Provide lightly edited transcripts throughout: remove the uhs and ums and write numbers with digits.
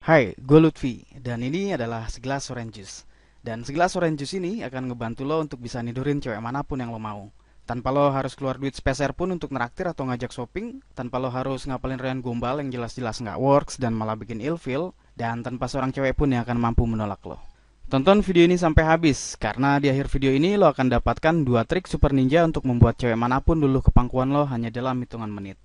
Hai, gue Lutfi, dan ini adalah segelas orange juice. Dan segelas orange juice ini akan ngebantu lo untuk bisa nidurin cewek manapun yang lo mau. Tanpa lo harus keluar duit sepeser pun untuk neraktir atau ngajak shopping, tanpa lo harus ngapalin rayon gombal yang jelas-jelas nggak works dan malah bikin ilfeel, dan tanpa seorang cewek pun yang akan mampu menolak lo. Tonton video ini sampai habis, karena di akhir video ini lo akan dapatkan dua trik super ninja untuk membuat cewek manapun luluh ke pangkuan lo hanya dalam hitungan menit.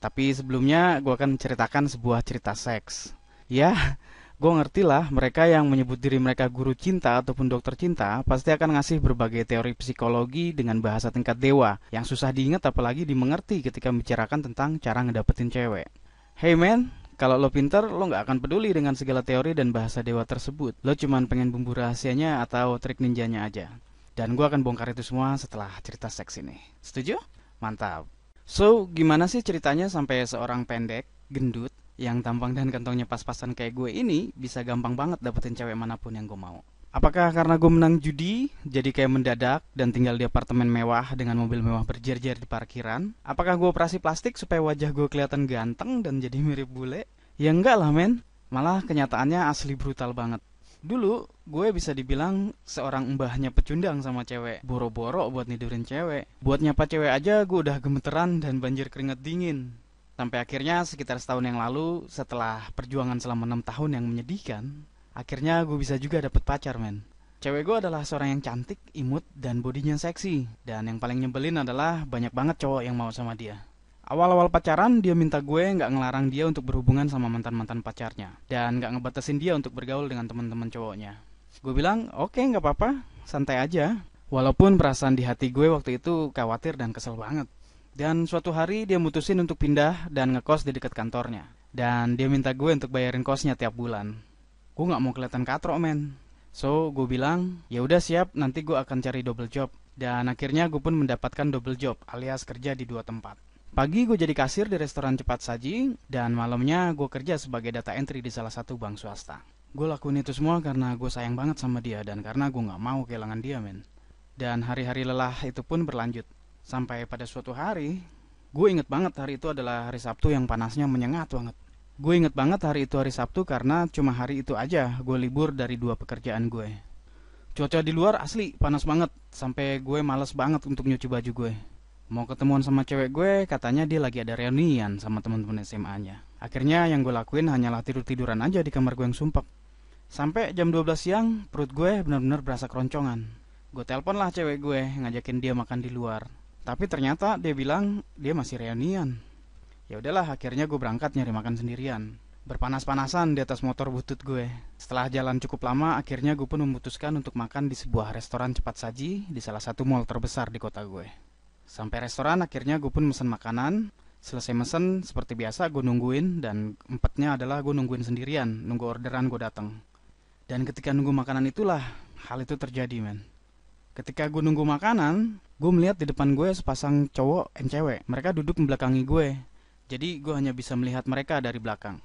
Tapi sebelumnya, gue akan menceritakan sebuah cerita seks. Ya, gue ngerti lah, mereka yang menyebut diri mereka guru cinta ataupun dokter cinta pasti akan ngasih berbagai teori psikologi dengan bahasa tingkat dewa yang susah diingat apalagi dimengerti ketika membicarakan tentang cara ngedapetin cewek. Hey man, kalau lo pinter, lo nggak akan peduli dengan segala teori dan bahasa dewa tersebut. Lo cuman pengen bumbu rahasianya atau trik ninjanya aja. Dan gue akan bongkar itu semua setelah cerita seks ini. Setuju? Mantap. So, gimana sih ceritanya sampai seorang pendek, gendut, yang tampang dan kantongnya pas-pasan kayak gue ini bisa gampang banget dapetin cewek manapun yang gue mau? Apakah karena gue menang judi, jadi kayak mendadak dan tinggal di apartemen mewah dengan mobil mewah berjejer di parkiran? Apakah gue operasi plastik supaya wajah gue kelihatan ganteng dan jadi mirip bule? Ya enggak lah men, malah kenyataannya asli brutal banget. Dulu, gue bisa dibilang seorang mbahnya pecundang sama cewek. Boro-boro buat nidurin cewek. Buat nyapa cewek aja gue udah gemeteran dan banjir keringat dingin. Sampai akhirnya sekitar setahun yang lalu, setelah perjuangan selama 6 tahun yang menyedihkan, akhirnya gue bisa juga dapet pacar men. Cewek gue adalah seorang yang cantik, imut, dan bodinya seksi. Dan yang paling nyebelin adalah banyak banget cowok yang mau sama dia. Awal-awal pacaran, dia minta gue nggak ngelarang dia untuk berhubungan sama mantan-mantan pacarnya. Dan nggak ngebatasin dia untuk bergaul dengan teman-teman cowoknya. Gue bilang, oke nggak apa-apa, santai aja. Walaupun perasaan di hati gue waktu itu khawatir dan kesel banget. Dan suatu hari dia mutusin untuk pindah dan ngekos di dekat kantornya. Dan dia minta gue untuk bayarin kosnya tiap bulan. Gue nggak mau kelihatan katrok men. So gue bilang, ya udah siap, nanti gue akan cari double job. Dan akhirnya gue pun mendapatkan double job alias kerja di dua tempat. Pagi gue jadi kasir di restoran cepat saji, dan malamnya gue kerja sebagai data entry di salah satu bank swasta. Gue lakuin itu semua karena gue sayang banget sama dia dan karena gue gak mau kehilangan dia men. Dan hari-hari lelah itu pun berlanjut. Sampai pada suatu hari, gue inget banget hari itu adalah hari Sabtu yang panasnya menyengat banget. Gue inget banget hari itu hari Sabtu karena cuma hari itu aja gue libur dari dua pekerjaan gue. Cuaca di luar asli panas banget, sampai gue males banget untuk nyuci baju gue. Mau ketemuan sama cewek gue, katanya dia lagi ada reunian sama teman-teman SMA-nya. Akhirnya yang gue lakuin hanyalah tidur-tiduran aja di kamar gue yang sumpek. Sampai jam 12 siang, perut gue benar-benar berasa keroncongan. Gue telepon lah cewek gue, ngajakin dia makan di luar. Tapi ternyata dia bilang dia masih reunian. Ya udahlah, akhirnya gue berangkat nyari makan sendirian. Berpanas-panasan di atas motor butut gue. Setelah jalan cukup lama, akhirnya gue pun memutuskan untuk makan di sebuah restoran cepat saji di salah satu mall terbesar di kota gue. Sampai restoran akhirnya gue pun mesen makanan. Selesai mesen seperti biasa gue nungguin dan empatnya adalah gue nungguin sendirian, nunggu orderan gue datang. Dan ketika nunggu makanan itulah hal itu terjadi men. Ketika gue nunggu makanan, gue melihat di depan gue sepasang cowok dan cewek. Mereka duduk membelakangi gue. Jadi gue hanya bisa melihat mereka dari belakang.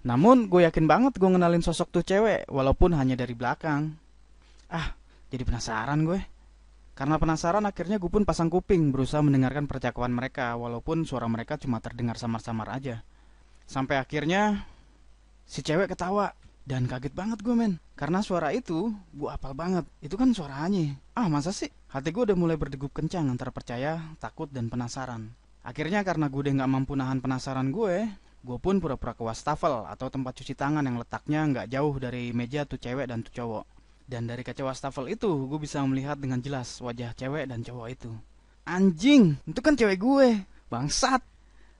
Namun gue yakin banget gue ngenalin sosok tuh cewek walaupun hanya dari belakang. Ah, jadi penasaran gue. Karena penasaran akhirnya gue pun pasang kuping berusaha mendengarkan percakapan mereka walaupun suara mereka cuma terdengar samar-samar aja. Sampai akhirnya si cewek ketawa dan kaget banget gue men. Karena suara itu gue apal banget. Itu kan suaranya. Ah masa sih? Hati gue udah mulai berdegup kencang antara percaya, takut dan penasaran. Akhirnya karena gue udah gak mampu nahan penasaran gue pun pura-pura ke wastafel atau tempat cuci tangan yang letaknya nggak jauh dari meja tuh cewek dan tuh cowok. Dan dari kaca wastafel itu, gue bisa melihat dengan jelas wajah cewek dan cowok itu. Anjing, itu kan cewek gue. Bangsat.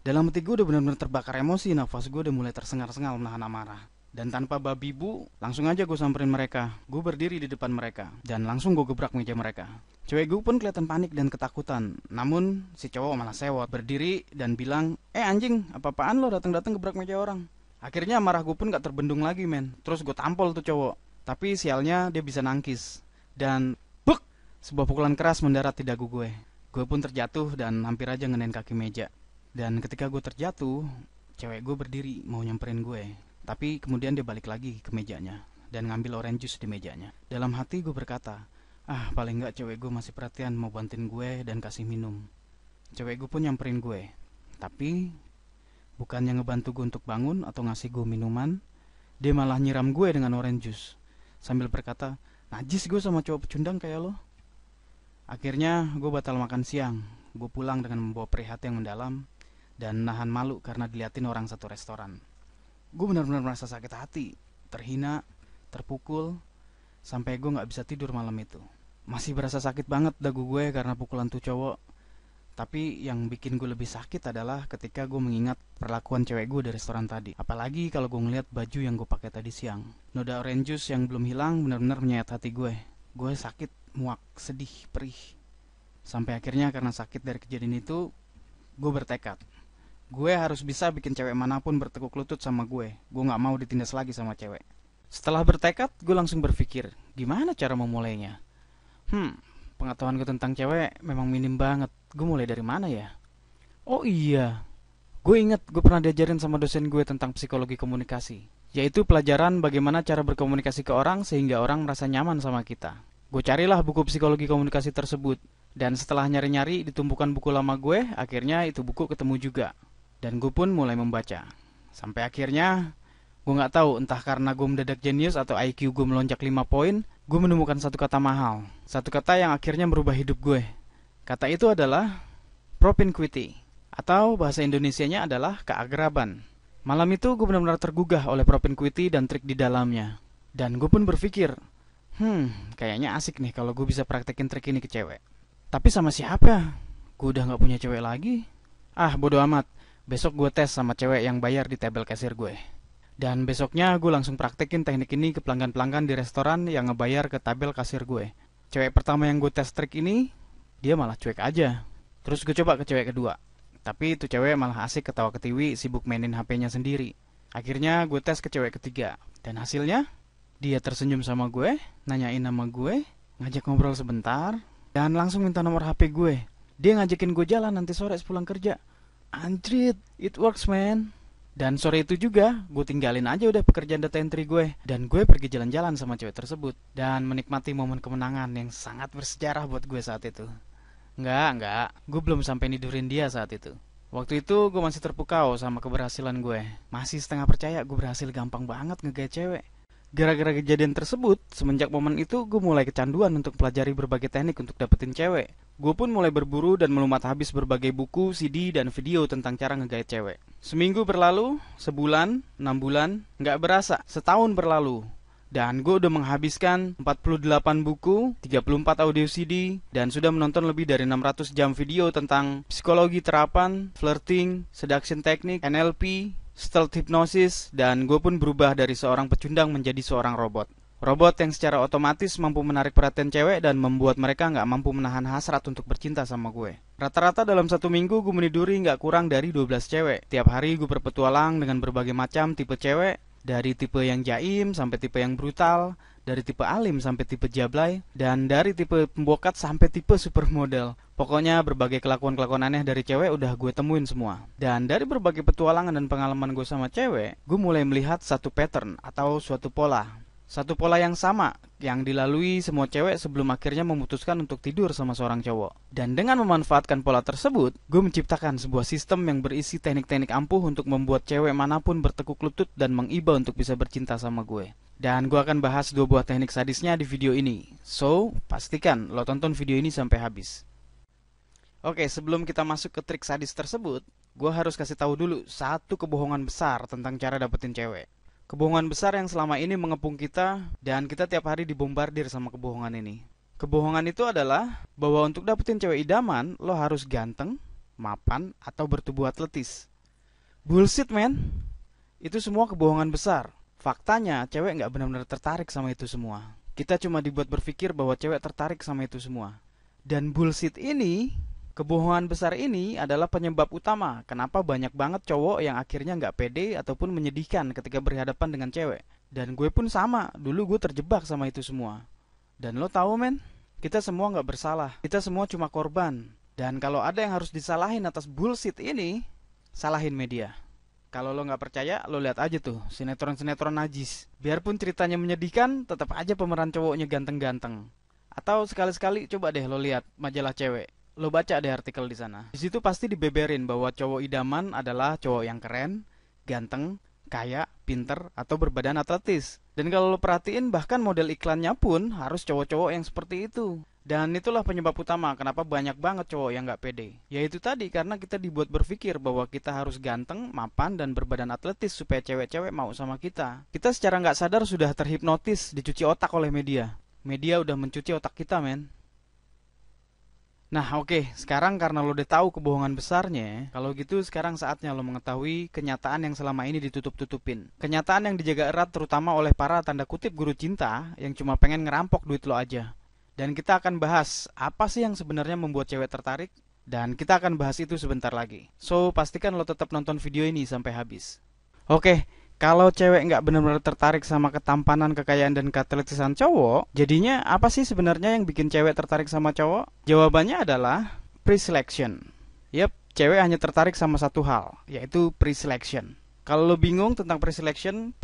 Dalam hati gue udah benar-benar terbakar emosi, nafas gue udah mulai tersengal-sengal menahan amarah. Dan tanpa babi bu, langsung aja gue samperin mereka. Gue berdiri di depan mereka, dan langsung gue gebrak meja mereka. Cewek gue pun kelihatan panik dan ketakutan. Namun, si cowok malah sewot, berdiri dan bilang, anjing, apa-apaan lo datang-datang gebrak meja orang? Akhirnya marah gue pun gak terbendung lagi men. Terus gue tampol tuh cowok. Tapi sialnya dia bisa nangkis. Dan buk, sebuah pukulan keras mendarat di dagu gue. Gue pun terjatuh dan hampir aja ngenain kaki meja. Dan ketika gue terjatuh, cewek gue berdiri mau nyamperin gue. Tapi kemudian dia balik lagi ke mejanya dan ngambil orange juice di mejanya. Dalam hati gue berkata, paling nggak cewek gue masih perhatian mau bantuin gue dan kasih minum. Cewek gue pun nyamperin gue. Tapi bukannya ngebantu gue untuk bangun atau ngasih gue minuman, Dia malah nyiram gue dengan orange juice sambil berkata, najis gue sama cowok pecundang kayak lo. Akhirnya gue batal makan siang. Gue pulang dengan membawa perih hati yang mendalam dan nahan malu karena diliatin orang satu restoran. Gue benar-benar merasa sakit hati, terhina, terpukul, sampai gue gak bisa tidur malam itu. Masih berasa sakit banget dagu gue karena pukulan tuh cowok. Tapi yang bikin gue lebih sakit adalah ketika gue mengingat perlakuan cewek gue di restoran tadi. Apalagi kalau gue ngeliat baju yang gue pakai tadi siang. Noda orange juice yang belum hilang benar-benar menyayat hati gue. Gue sakit, muak, sedih, perih. Sampai akhirnya karena sakit dari kejadian itu, gue bertekad. Gue harus bisa bikin cewek manapun bertekuk lutut sama gue. Gue gak mau ditindas lagi sama cewek. Setelah bertekad, gue langsung berpikir, gimana cara memulainya? Pengetahuan gue tentang cewek memang minim banget. Gue mulai dari mana ya? Oh iya, gue ingat gue pernah diajarin sama dosen gue tentang psikologi komunikasi, yaitu pelajaran bagaimana cara berkomunikasi ke orang sehingga orang merasa nyaman sama kita. Gue carilah buku psikologi komunikasi tersebut, dan setelah nyari-nyari di tumpukan buku lama gue, akhirnya itu buku ketemu juga. Dan gue pun mulai membaca. Sampai akhirnya, gue gak tahu entah karena gue mendadak jenius atau IQ gue melonjak 5 poin, gue menemukan satu kata mahal. Satu kata yang akhirnya merubah hidup gue. Kata itu adalah propinquity, atau bahasa Indonesianya adalah keagraban. Malam itu gue benar-benar tergugah oleh propinquity dan trik di dalamnya. Dan gue pun berpikir, kayaknya asik nih kalau gue bisa praktekin trik ini ke cewek. Tapi sama siapa? Gue udah gak punya cewek lagi. Bodo amat. Besok gue tes sama cewek yang bayar di tabel kasir gue. Dan besoknya gue langsung praktekin teknik ini ke pelanggan-pelanggan di restoran yang ngebayar ke tabel kasir gue. Cewek pertama yang gue tes trik ini, dia malah cuek aja. Terus gue coba ke cewek kedua. Tapi itu cewek malah asik ketawa ketiwi, sibuk mainin HP-nya sendiri. Akhirnya gue tes ke cewek ketiga. Dan hasilnya, dia tersenyum sama gue, nanyain nama gue, ngajak ngobrol sebentar, dan langsung minta nomor HP gue. Dia ngajakin gue jalan nanti sore sepulang kerja. Anjrit, it works man. Dan sore itu juga, gue tinggalin aja udah pekerjaan data entry gue. Dan gue pergi jalan-jalan sama cewek tersebut. Dan menikmati momen kemenangan yang sangat bersejarah buat gue saat itu. Enggak, gue belum sampai nidurin dia saat itu. Waktu itu gue masih terpukau sama keberhasilan gue. Masih setengah percaya gue berhasil gampang banget ngegait cewek. Gara-gara kejadian tersebut, semenjak momen itu gue mulai kecanduan untuk pelajari berbagai teknik untuk dapetin cewek. Gue pun mulai berburu dan melumat habis berbagai buku, CD, dan video tentang cara ngegait cewek. Seminggu berlalu, sebulan, 6 bulan, nggak berasa, setahun berlalu. Dan gue udah menghabiskan 48 buku, 34 audio CD, dan sudah menonton lebih dari 600 jam video tentang psikologi terapan, flirting, seduction teknik, NLP, stealth hypnosis, dan gue pun berubah dari seorang pecundang menjadi seorang robot. Robot yang secara otomatis mampu menarik perhatian cewek dan membuat mereka nggak mampu menahan hasrat untuk bercinta sama gue. Rata-rata dalam 1 minggu gue meniduri nggak kurang dari 12 cewek. Tiap hari gue berpetualang dengan berbagai macam tipe cewek, dari tipe yang jaim sampai tipe yang brutal, dari tipe alim sampai tipe jablay, dan dari tipe pembokat sampai tipe supermodel. Pokoknya berbagai kelakuan-kelakuan aneh dari cewek udah gue temuin semua. Dan dari berbagai petualangan dan pengalaman gue sama cewek, gue mulai melihat satu pattern atau suatu pola. Satu pola yang sama yang dilalui semua cewek sebelum akhirnya memutuskan untuk tidur sama seorang cowok. Dan dengan memanfaatkan pola tersebut, gue menciptakan sebuah sistem yang berisi teknik-teknik ampuh untuk membuat cewek manapun bertekuk lutut dan mengiba untuk bisa bercinta sama gue. Dan gue akan bahas 2 buah teknik sadisnya di video ini. So, pastikan lo tonton video ini sampai habis. Oke, sebelum kita masuk ke trik sadis tersebut, gue harus kasih tahu dulu satu kebohongan besar tentang cara dapetin cewek. Kebohongan besar yang selama ini mengepung kita dan kita tiap hari dibombardir sama kebohongan ini. Kebohongan itu adalah bahwa untuk dapetin cewek idaman, lo harus ganteng, mapan, atau bertubuh atletis. Bullshit man. Itu semua kebohongan besar. Faktanya, cewek nggak benar-benar tertarik sama itu semua. Kita cuma dibuat berpikir bahwa cewek tertarik sama itu semua. Dan bullshit ini, kebohongan besar ini adalah penyebab utama kenapa banyak banget cowok yang akhirnya nggak pede ataupun menyedihkan ketika berhadapan dengan cewek. Dan gue pun sama, dulu gue terjebak sama itu semua. Dan lo tahu men, kita semua nggak bersalah, kita semua cuma korban. Dan kalau ada yang harus disalahin atas bullshit ini, salahin media. Kalau lo nggak percaya, lo lihat aja tuh sinetron-sinetron najis. Biarpun ceritanya menyedihkan, tetap aja pemeran cowoknya ganteng-ganteng. Atau sekali-sekali coba deh lo lihat majalah cewek. Lo baca deh artikel di sana. Di situ pasti dibeberin bahwa cowok idaman adalah cowok yang keren, ganteng, kaya, pinter, atau berbadan atletis. Dan kalau lo perhatiin, bahkan model iklannya pun harus cowok-cowok yang seperti itu. Dan itulah penyebab utama kenapa banyak banget cowok yang nggak pede. Yaitu tadi karena kita dibuat berpikir bahwa kita harus ganteng, mapan, dan berbadan atletis supaya cewek-cewek mau sama kita. Kita secara nggak sadar sudah terhipnotis, dicuci otak oleh media. Media udah mencuci otak kita, men. Nah oke, sekarang karena lo udah tahu kebohongan besarnya, kalau gitu sekarang saatnya lo mengetahui kenyataan yang selama ini ditutup-tutupin. Kenyataan yang dijaga erat terutama oleh para tanda kutip guru cinta yang cuma pengen ngerampok duit lo aja. Dan kita akan bahas apa sih yang sebenarnya membuat cewek tertarik, dan kita akan bahas itu sebentar lagi. So pastikan lo tetap nonton video ini sampai habis. Oke, kalau cewek nggak benar-benar tertarik sama ketampanan, kekayaan, dan keatletisan cowok, jadinya apa sih sebenarnya yang bikin cewek tertarik sama cowok? Jawabannya adalah pre-selection. Yep, cewek hanya tertarik sama satu hal, yaitu pre-selection. Kalau lo bingung tentang pre-selection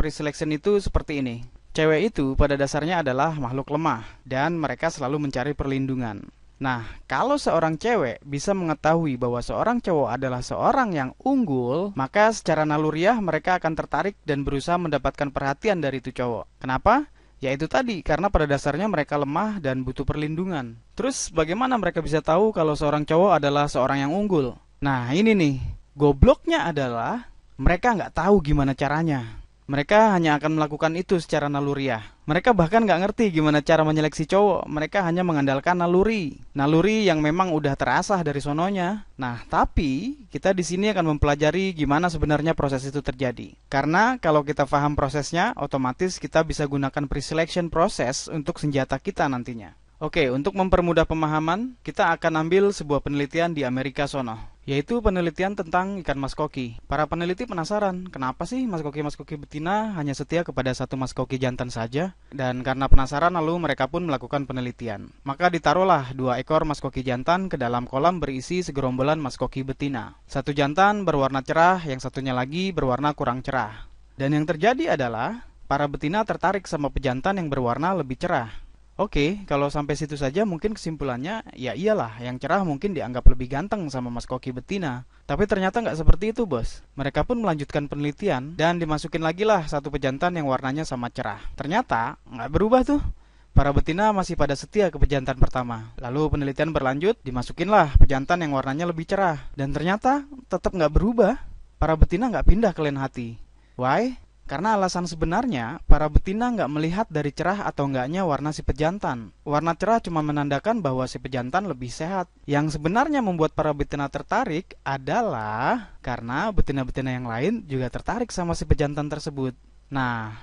itu seperti ini. Cewek itu pada dasarnya adalah makhluk lemah, dan mereka selalu mencari perlindungan. Nah, kalau seorang cewek bisa mengetahui bahwa seorang cowok adalah seorang yang unggul, maka secara naluriah mereka akan tertarik dan berusaha mendapatkan perhatian dari itu cowok. Kenapa? Yaitu tadi, karena pada dasarnya mereka lemah dan butuh perlindungan. Terus bagaimana mereka bisa tahu kalau seorang cowok adalah seorang yang unggul? Nah, ini nih, gobloknya adalah mereka nggak tahu gimana caranya. Mereka hanya akan melakukan itu secara naluriah. Mereka bahkan nggak ngerti gimana cara menyeleksi cowok. Mereka hanya mengandalkan naluri. Naluri yang memang udah terasah dari sononya. Nah, tapi kita di sini akan mempelajari gimana sebenarnya proses itu terjadi. Karena kalau kita paham prosesnya, otomatis kita bisa gunakan pre-selection proses untuk senjata kita nantinya. Oke, untuk mempermudah pemahaman, kita akan ambil sebuah penelitian di Amerika sono, yaitu penelitian tentang ikan mas koki. Para peneliti penasaran, kenapa sih mas koki betina hanya setia kepada satu mas koki jantan saja? Dan karena penasaran lalu mereka pun melakukan penelitian. Maka ditaruhlah 2 ekor mas koki jantan ke dalam kolam berisi segerombolan mas koki betina. Satu jantan berwarna cerah, yang satunya lagi berwarna kurang cerah. Dan yang terjadi adalah, para betina tertarik sama pejantan yang berwarna lebih cerah. Oke, kalau sampai situ saja mungkin kesimpulannya, ya iyalah, yang cerah mungkin dianggap lebih ganteng sama mas koki betina. Tapi ternyata nggak seperti itu, bos. Mereka pun melanjutkan penelitian, dan dimasukin lagi lah satu pejantan yang warnanya sama cerah. Ternyata, nggak berubah tuh. Para betina masih pada setia ke pejantan pertama. Lalu penelitian berlanjut, dimasukinlah pejantan yang warnanya lebih cerah. Dan ternyata, tetap nggak berubah. Para betina nggak pindah ke lain hati. Why? Karena alasan sebenarnya, para betina nggak melihat dari cerah atau enggaknya warna si pejantan. Warna cerah cuma menandakan bahwa si pejantan lebih sehat. Yang sebenarnya membuat para betina tertarik adalah karena betina-betina yang lain juga tertarik sama si pejantan tersebut. Nah,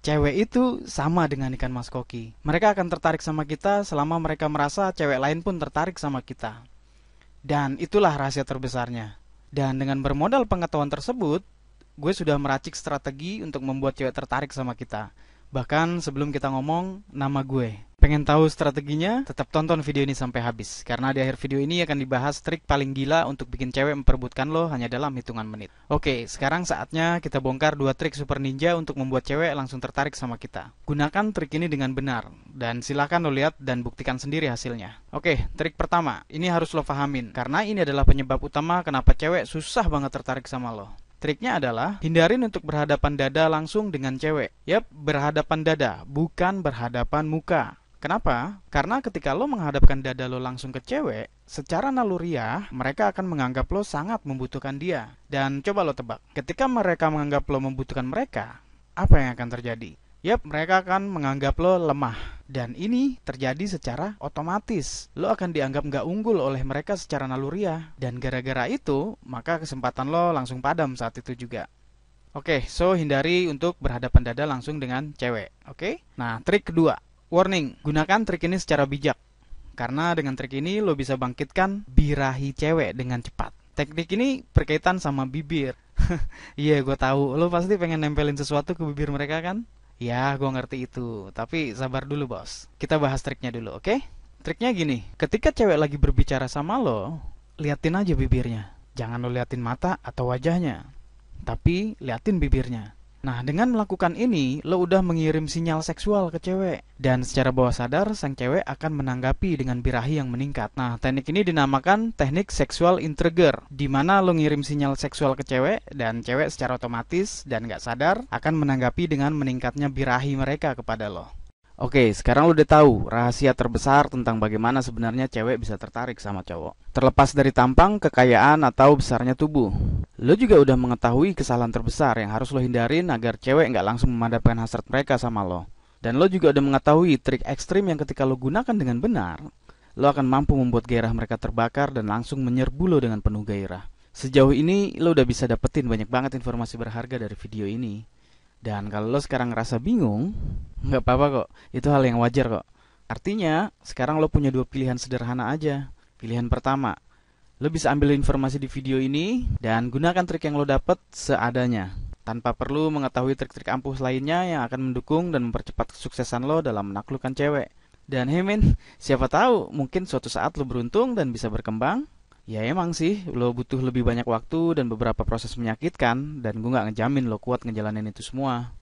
cewek itu sama dengan ikan mas koki. Mereka akan tertarik sama kita selama mereka merasa cewek lain pun tertarik sama kita. Dan itulah rahasia terbesarnya. Dan dengan bermodal pengetahuan tersebut, gue sudah meracik strategi untuk membuat cewek tertarik sama kita. Bahkan sebelum kita ngomong nama gue. Pengen tahu strateginya? Tetap tonton video ini sampai habis. Karena di akhir video ini akan dibahas trik paling gila untuk bikin cewek memperebutkan lo hanya dalam hitungan menit. Oke, sekarang saatnya kita bongkar 2 trik super ninja untuk membuat cewek langsung tertarik sama kita. Gunakan trik ini dengan benar. Dan silakan lo lihat dan buktikan sendiri hasilnya. Oke, trik pertama. Ini harus lo pahamin. Karena ini adalah penyebab utama kenapa cewek susah banget tertarik sama lo. Triknya adalah, hindarin untuk berhadapan dada langsung dengan cewek. Yap, berhadapan dada, bukan berhadapan muka. Kenapa? Karena ketika lo menghadapkan dada lo langsung ke cewek, secara naluriah, mereka akan menganggap lo sangat membutuhkan dia. Dan coba lo tebak, ketika mereka menganggap lo membutuhkan mereka, apa yang akan terjadi? Yap, mereka akan menganggap lo lemah. Dan ini terjadi secara otomatis. Lo akan dianggap nggak unggul oleh mereka secara naluriah. Dan gara-gara itu, maka kesempatan lo langsung padam saat itu juga. Oke, so hindari untuk berhadapan dada langsung dengan cewek. Oke? Nah, trik kedua. Warning, gunakan trik ini secara bijak. Karena dengan trik ini lo bisa bangkitkan birahi cewek dengan cepat. Teknik ini berkaitan sama bibir. Iya, gue tahu. Lo pasti pengen nempelin sesuatu ke bibir mereka kan? Ya, gue ngerti itu. Tapi sabar dulu, bos. Kita bahas triknya dulu, oke? Triknya gini. Ketika cewek lagi berbicara sama lo, liatin aja bibirnya. Jangan lo liatin mata atau wajahnya. Tapi liatin bibirnya. Nah, dengan melakukan ini, lo udah mengirim sinyal seksual ke cewek. Dan secara bawah sadar, sang cewek akan menanggapi dengan birahi yang meningkat. Nah, teknik ini dinamakan teknik seksual intriguer, di mana lo ngirim sinyal seksual ke cewek, dan cewek secara otomatis dan nggak sadar akan menanggapi dengan meningkatnya birahi mereka kepada lo. Oke, sekarang lo udah tahu rahasia terbesar tentang bagaimana sebenarnya cewek bisa tertarik sama cowok. Terlepas dari tampang, kekayaan, atau besarnya tubuh. Lo juga udah mengetahui kesalahan terbesar yang harus lo hindarin agar cewek nggak langsung memadamkan hasrat mereka sama lo. Dan lo juga udah mengetahui trik ekstrim yang ketika lo gunakan dengan benar, lo akan mampu membuat gairah mereka terbakar dan langsung menyerbu lo dengan penuh gairah. Sejauh ini, lo udah bisa dapetin banyak banget informasi berharga dari video ini. Dan kalau lo sekarang ngerasa bingung, nggak apa-apa kok, itu hal yang wajar kok. Artinya, sekarang lo punya dua pilihan sederhana aja. Pilihan pertama, lo bisa ambil informasi di video ini dan gunakan trik yang lo dapet seadanya, tanpa perlu mengetahui trik-trik ampuh lainnya yang akan mendukung dan mempercepat kesuksesan lo dalam menaklukkan cewek. Dan hey men, siapa tahu mungkin suatu saat lo beruntung dan bisa berkembang. Ya emang sih, lo butuh lebih banyak waktu dan beberapa proses menyakitkan, dan gue gak ngejamin lo kuat ngejalanin itu semua.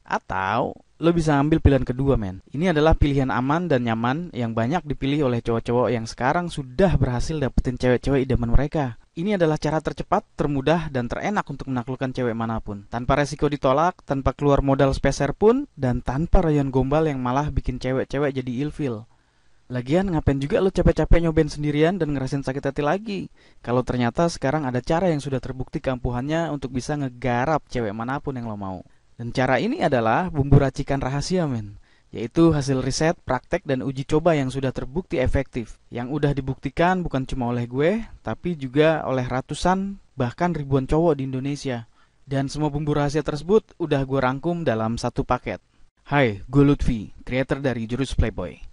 Atau, lo bisa ambil pilihan kedua men. Ini adalah pilihan aman dan nyaman yang banyak dipilih oleh cowok-cowok yang sekarang sudah berhasil dapetin cewek-cewek idaman mereka. Ini adalah cara tercepat, termudah, dan terenak untuk menaklukkan cewek manapun. Tanpa resiko ditolak, tanpa keluar modal speser pun, dan tanpa rayon gombal yang malah bikin cewek-cewek jadi ilfil. Lagian ngapain juga lo capek-capek nyobain sendirian dan ngerasain sakit hati lagi? Kalau ternyata sekarang ada cara yang sudah terbukti keampuhannya untuk bisa ngegarap cewek manapun yang lo mau. Dan cara ini adalah bumbu racikan rahasia men. Yaitu hasil riset, praktek, dan uji coba yang sudah terbukti efektif. Yang udah dibuktikan bukan cuma oleh gue, tapi juga oleh ratusan bahkan ribuan cowok di Indonesia. Dan semua bumbu rahasia tersebut udah gue rangkum dalam satu paket. Hai, gue Lutfi, creator dari Jurus Playboy.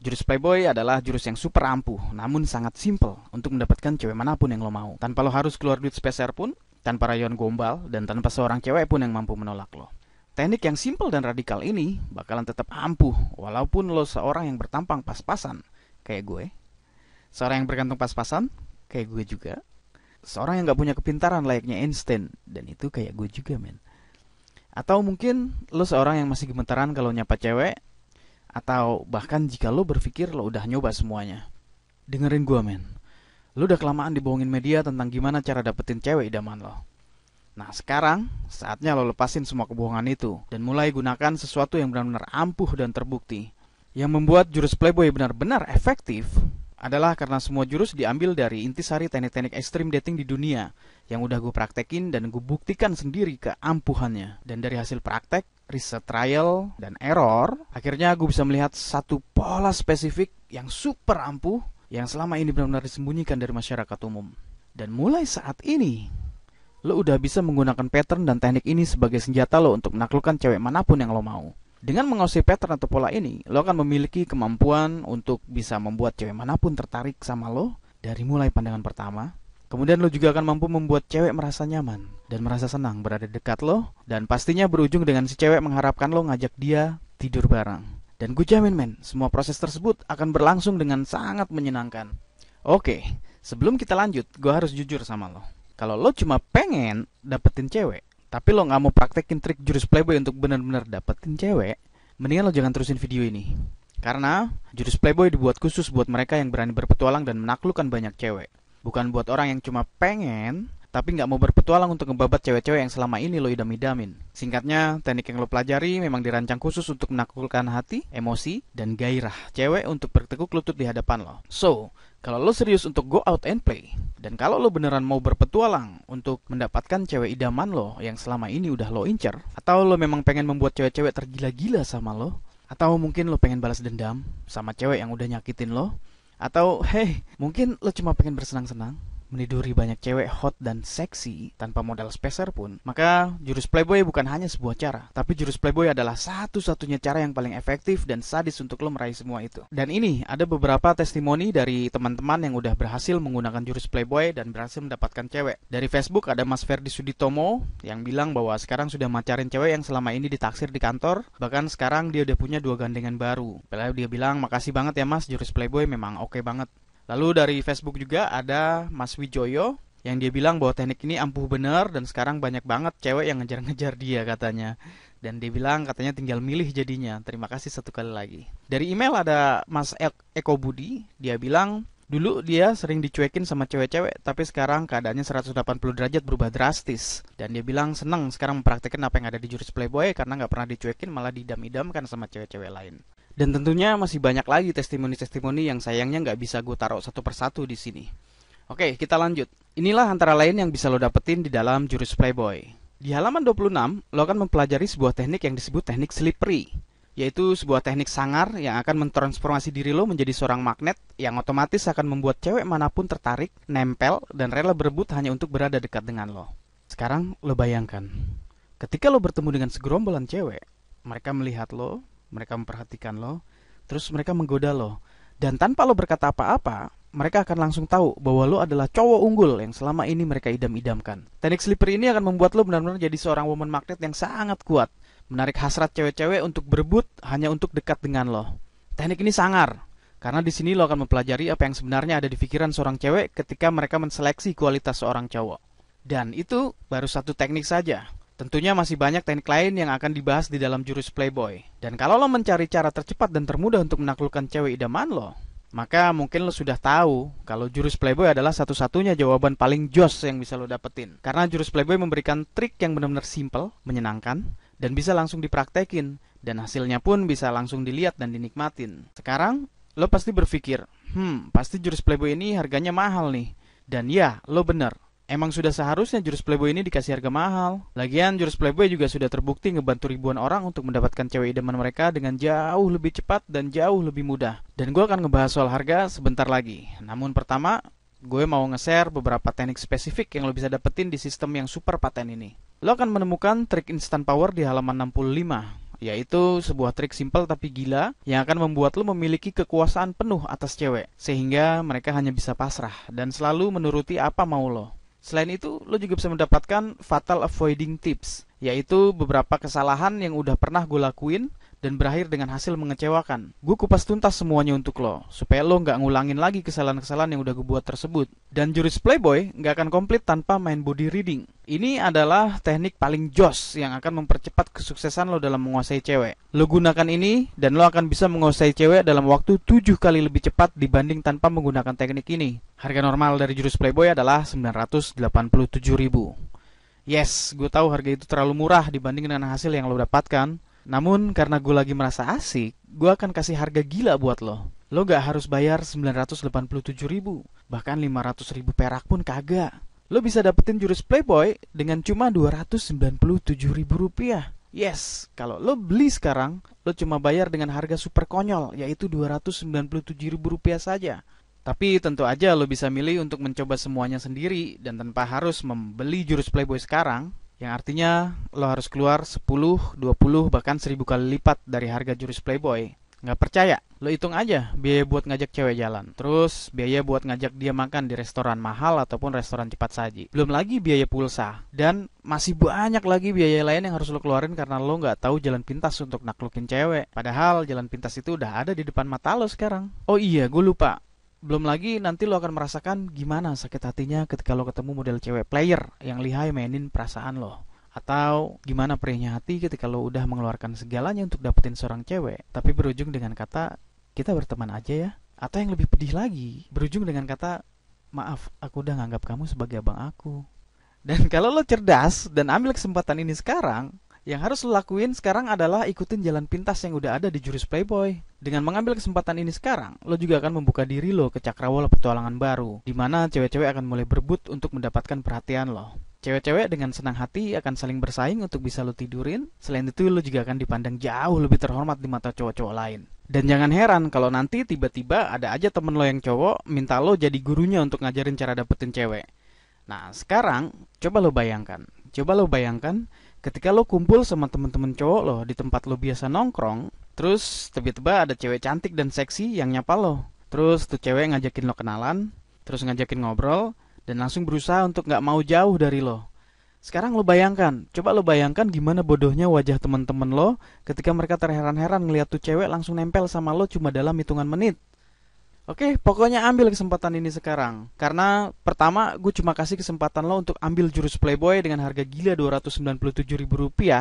Jurus Playboy adalah jurus yang super ampuh, namun sangat simple untuk mendapatkan cewek manapun yang lo mau. Tanpa lo harus keluar duit speser pun, tanpa rayon gombal, dan tanpa seorang cewek pun yang mampu menolak lo. Teknik yang simple dan radikal ini bakalan tetap ampuh, walaupun lo seorang yang bertampang pas-pasan, kayak gue. Seorang yang bergantung pas-pasan, kayak gue juga. Seorang yang gak punya kepintaran layaknya Einstein, dan itu kayak gue juga men. Atau mungkin lo seorang yang masih gemetaran kalau nyapa cewek, atau bahkan jika lo berpikir lo udah nyoba semuanya. Dengerin gue men, lo udah kelamaan dibohongin media tentang gimana cara dapetin cewek idaman lo. Nah sekarang, saatnya lo lepasin semua kebohongan itu, dan mulai gunakan sesuatu yang benar-benar ampuh dan terbukti. Yang membuat jurus Playboy benar-benar efektif adalah karena semua jurus diambil dari intisari teknik-teknik ekstrim dating di dunia yang udah gue praktekin dan gue buktikan sendiri keampuhannya. Dan dari hasil praktek, riset trial, dan error, akhirnya gue bisa melihat satu pola spesifik yang super ampuh yang selama ini benar-benar disembunyikan dari masyarakat umum. Dan mulai saat ini, lo udah bisa menggunakan pattern dan teknik ini sebagai senjata lo untuk menaklukkan cewek manapun yang lo mau. Dengan menguasai pattern atau pola ini, lo akan memiliki kemampuan untuk bisa membuat cewek manapun tertarik sama lo dari mulai pandangan pertama. Kemudian lo juga akan mampu membuat cewek merasa nyaman dan merasa senang berada dekat lo, dan pastinya berujung dengan si cewek mengharapkan lo ngajak dia tidur bareng. Dan gue jamin men, semua proses tersebut akan berlangsung dengan sangat menyenangkan. Oke, sebelum kita lanjut, gue harus jujur sama lo. Kalau lo cuma pengen dapetin cewek, tapi lo gak mau praktekin trik jurus Playboy untuk benar-benar dapetin cewek, mendingan lo jangan terusin video ini. Karena jurus Playboy dibuat khusus buat mereka yang berani berpetualang dan menaklukkan banyak cewek. Bukan buat orang yang cuma pengen, tapi gak mau berpetualang untuk ngebabat cewek-cewek yang selama ini lo idam-idamin. Singkatnya, teknik yang lo pelajari memang dirancang khusus untuk menaklukkan hati, emosi, dan gairah cewek untuk bertekuk lutut di hadapan lo. So, kalau lo serius untuk go out and play, dan kalau lo beneran mau berpetualang untuk mendapatkan cewek idaman lo yang selama ini udah lo incer, atau lo memang pengen membuat cewek-cewek tergila-gila sama lo, atau mungkin lo pengen balas dendam sama cewek yang udah nyakitin lo, atau hey, mungkin lo cuma pengen bersenang-senang, meniduri banyak cewek hot dan seksi tanpa modal speser pun, maka jurus Playboy bukan hanya sebuah cara, tapi jurus Playboy adalah satu-satunya cara yang paling efektif dan sadis untuk lo meraih semua itu. Dan ini ada beberapa testimoni dari teman-teman yang udah berhasil menggunakan jurus Playboy dan berhasil mendapatkan cewek. Dari Facebook ada Mas Ferdi Suditomo yang bilang bahwa sekarang sudah macarin cewek yang selama ini ditaksir di kantor, bahkan sekarang dia udah punya 2 gandengan baru. Lalu dia bilang, makasih banget ya mas, jurus Playboy memang oke banget. Lalu dari Facebook juga ada Mas Wijoyo Yang dia bilang bahwa teknik ini ampuh bener dan sekarang banyak banget cewek yang ngejar-ngejar dia katanya. Dan dia bilang katanya tinggal milih jadinya. Terima kasih satu kali lagi. Dari email ada Mas Eko Budi, dia bilang dulu dia sering dicuekin sama cewek-cewek, tapi sekarang keadaannya 180 derajat berubah drastis. Dan dia bilang seneng sekarang mempraktekkan apa yang ada di jurus Playboy karena nggak pernah dicuekin malah didam-idamkan sama cewek-cewek lain. Dan tentunya masih banyak lagi testimoni-testimoni yang sayangnya nggak bisa gue taruh satu persatu di sini. Oke, kita lanjut. Inilah antara lain yang bisa lo dapetin di dalam jurus Playboy. Di halaman 26, lo akan mempelajari sebuah teknik yang disebut teknik slippery, yaitu sebuah teknik sangar yang akan mentransformasi diri lo menjadi seorang magnet yang otomatis akan membuat cewek manapun tertarik, nempel, dan rela berebut hanya untuk berada dekat dengan lo. Sekarang lo bayangkan, ketika lo bertemu dengan segerombolan cewek, mereka melihat lo, mereka memperhatikan lo, terus mereka menggoda lo. Dan tanpa lo berkata apa-apa, mereka akan langsung tahu bahwa lo adalah cowok unggul yang selama ini mereka idam-idamkan. Teknik slippery ini akan membuat lo benar-benar jadi seorang woman magnet yang sangat kuat, menarik hasrat cewek-cewek untuk berebut hanya untuk dekat dengan lo. Teknik ini sangar, karena di sini lo akan mempelajari apa yang sebenarnya ada di pikiran seorang cewek ketika mereka menseleksi kualitas seorang cowok. Dan itu baru satu teknik saja. Tentunya masih banyak teknik lain yang akan dibahas di dalam jurus Playboy. Dan kalau lo mencari cara tercepat dan termudah untuk menaklukkan cewek idaman lo, maka mungkin lo sudah tahu kalau jurus Playboy adalah satu-satunya jawaban paling jos yang bisa lo dapetin. Karena jurus Playboy memberikan trik yang benar-benar simple, menyenangkan, dan bisa langsung dipraktekin. Dan hasilnya pun bisa langsung dilihat dan dinikmatin. Sekarang, lo pasti berpikir, pasti jurus Playboy ini harganya mahal nih. Dan ya, lo bener. Emang sudah seharusnya jurus Playboy ini dikasih harga mahal. Lagian jurus Playboy juga sudah terbukti ngebantu ribuan orang untuk mendapatkan cewek idaman mereka dengan jauh lebih cepat dan jauh lebih mudah. Dan gue akan ngebahas soal harga sebentar lagi. Namun pertama, gue mau nge-share beberapa teknik spesifik yang lo bisa dapetin di sistem yang super paten ini. Lo akan menemukan trik instant power di halaman 65. Yaitu sebuah trik simpel tapi gila yang akan membuat lo memiliki kekuasaan penuh atas cewek. Sehingga mereka hanya bisa pasrah dan selalu menuruti apa mau lo. Selain itu, lo juga bisa mendapatkan fatal avoiding tips, yaitu beberapa kesalahan yang udah pernah gue lakuin dan berakhir dengan hasil mengecewakan. Gue kupas tuntas semuanya untuk lo, supaya lo nggak ngulangin lagi kesalahan-kesalahan yang udah gue buat tersebut. Dan jurus Playboy nggak akan komplit tanpa main body reading. Ini adalah teknik paling jos yang akan mempercepat kesuksesan lo dalam menguasai cewek. Lo gunakan ini dan lo akan bisa menguasai cewek dalam waktu 7 kali lebih cepat dibanding tanpa menggunakan teknik ini. Harga normal dari jurus Playboy adalah 987.000. Yes, gue tahu harga itu terlalu murah dibanding dengan hasil yang lo dapatkan. Namun karena gue lagi merasa asik, gue akan kasih harga gila buat lo. Lo gak harus bayar 987.000, bahkan 500.000 perak pun kagak. Lo bisa dapetin jurus Playboy dengan cuma 297.000 rupiah. Yes, kalau lo beli sekarang, lo cuma bayar dengan harga super konyol, yaitu 297.000 rupiah saja. Tapi tentu aja lo bisa milih untuk mencoba semuanya sendiri dan tanpa harus membeli jurus Playboy sekarang. Yang artinya lo harus keluar 10, 20, bahkan 1000 kali lipat dari harga jurus Playboy. Nggak percaya? Lo hitung aja biaya buat ngajak cewek jalan. Terus biaya buat ngajak dia makan di restoran mahal ataupun restoran cepat saji. Belum lagi biaya pulsa. Dan masih banyak lagi biaya lain yang harus lo keluarin karena lo nggak tahu jalan pintas untuk naklukin cewek. Padahal jalan pintas itu udah ada di depan mata lo sekarang. Oh iya, gue lupa. Belum lagi nanti lo akan merasakan gimana sakit hatinya ketika lo ketemu model cewek player yang lihai mainin perasaan lo. Atau gimana perihnya hati ketika lo udah mengeluarkan segalanya untuk dapetin seorang cewek, tapi berujung dengan kata, kita berteman aja ya. Atau yang lebih pedih lagi, berujung dengan kata, maaf, aku udah nganggap kamu sebagai abang aku. Dan kalau lo cerdas dan ambil kesempatan ini sekarang, yang harus lo lakuin sekarang adalah ikutin jalan pintas yang udah ada di jurus Playboy. Dengan mengambil kesempatan ini sekarang, lo juga akan membuka diri lo ke cakrawala petualangan baru, di mana cewek-cewek akan mulai berebut untuk mendapatkan perhatian lo. Cewek-cewek dengan senang hati akan saling bersaing untuk bisa lo tidurin. Selain itu, lo juga akan dipandang jauh lebih terhormat di mata cowok-cowok lain. Dan jangan heran kalau nanti tiba-tiba ada aja temen lo yang cowok minta lo jadi gurunya untuk ngajarin cara dapetin cewek. Nah, sekarang coba lo bayangkan. Ketika lo kumpul sama temen-temen cowok lo di tempat lo biasa nongkrong, terus tiba-tiba ada cewek cantik dan seksi yang nyapa lo. Terus tuh cewek ngajakin lo kenalan, terus ngajakin ngobrol, dan langsung berusaha untuk gak mau jauh dari lo. Sekarang coba lo bayangkan gimana bodohnya wajah temen-temen lo ketika mereka terheran-heran ngeliat tuh cewek langsung nempel sama lo cuma dalam hitungan menit. Oke, pokoknya ambil kesempatan ini sekarang. Karena pertama, gue cuma kasih kesempatan lo untuk ambil jurus Playboy dengan harga gila Rp297.000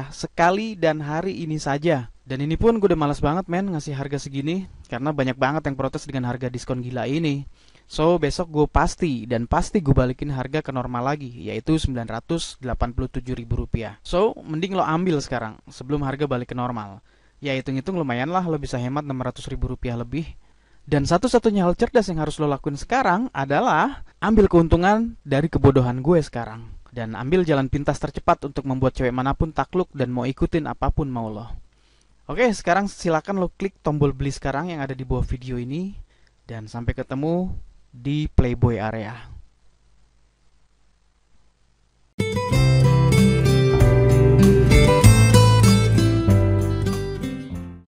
sekali dan hari ini saja. Dan ini pun gue udah malas banget men ngasih harga segini, karena banyak banget yang protes dengan harga diskon gila ini. So, besok gue pasti dan pasti gue balikin harga ke normal lagi, yaitu Rp987.000. So, mending lo ambil sekarang, sebelum harga balik ke normal. Ya, hitung-hitung lumayan lah, lo bisa hemat Rp600.000 lebih. Dan satu-satunya hal cerdas yang harus lo lakuin sekarang adalah ambil keuntungan dari kebodohan gue sekarang. Dan ambil jalan pintas tercepat untuk membuat cewek manapun takluk dan mau ikutin apapun mau lo. Oke, sekarang silakan lo klik tombol beli sekarang yang ada di bawah video ini. Dan sampai ketemu di Playboy area.